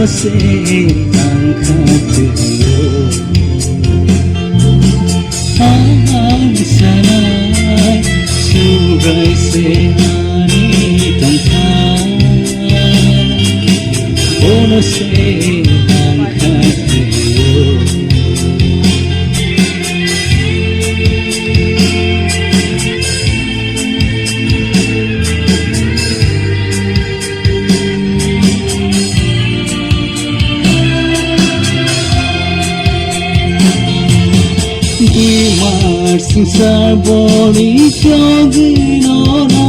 se angkatyo ang sanay subay se ani tangkay bono se angkatyo Singsar bori kyoginono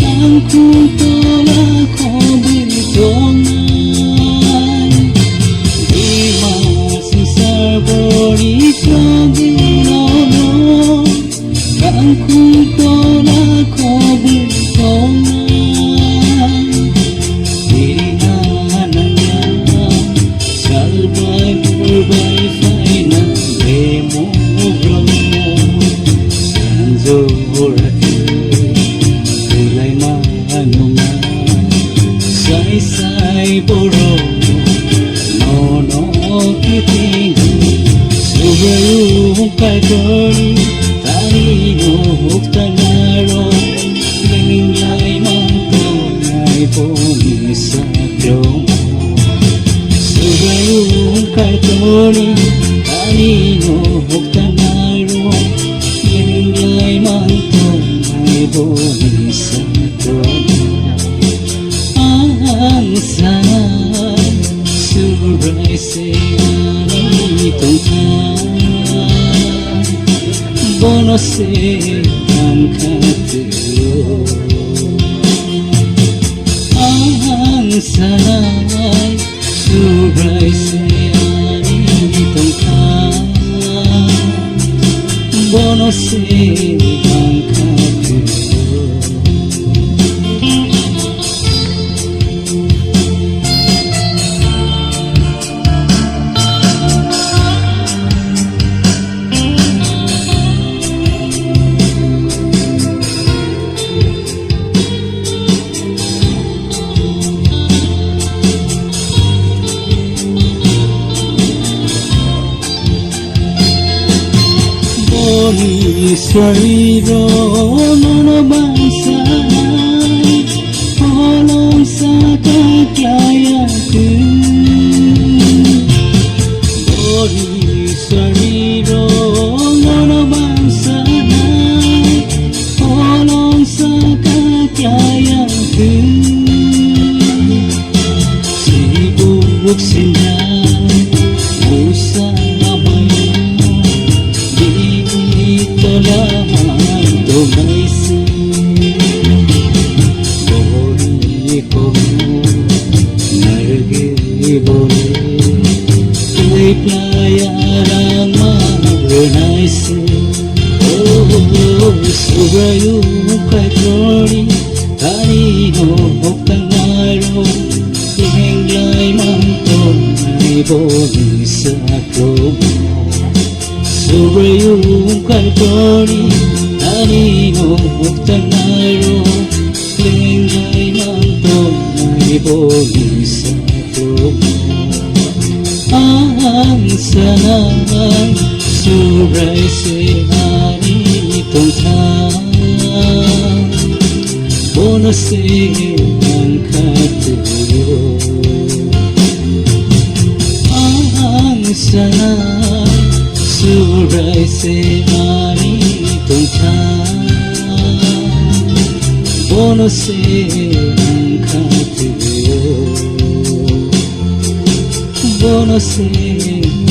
Tangkung tola kobin tonai Dima singsar bori kyoginono Tangkung tola kobin tonai Dirihananya salbay purbay faina demo Tulay manungan Say-say boro Nono kitingan Subayong kagoni Tanino huktanaro Linglay mantunay poni sa kromo Subayong kagoni Tanino huktanaro Linglay mantunay poni sa kromo Ang sanay Suray sa'y tungkay Bono se angkatyo Ang sanay Suray sa'y tungkay Bono se angkatyo Sariro nono bansay Holong sa kakayaku Bori sariro nono bansay Holong sa kakayaku Sibuk sinay Usang lamang tumaisi Bori ko nargibole Kay playa lang magrenaisi Subayong kay Flori Kanino huktanaro Linglay manton ay boni sa kromo Subayong kay Flori Kanino huktanaro Linglay manton ay boni sa kromo Ang sanay Suray sa'y tungkay Bono se angkatyo Ang sanay Suray sa'y tungkay Bono se angkatyo Bono se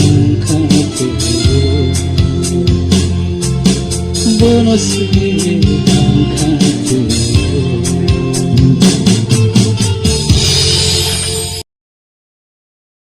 angkatyo Bono se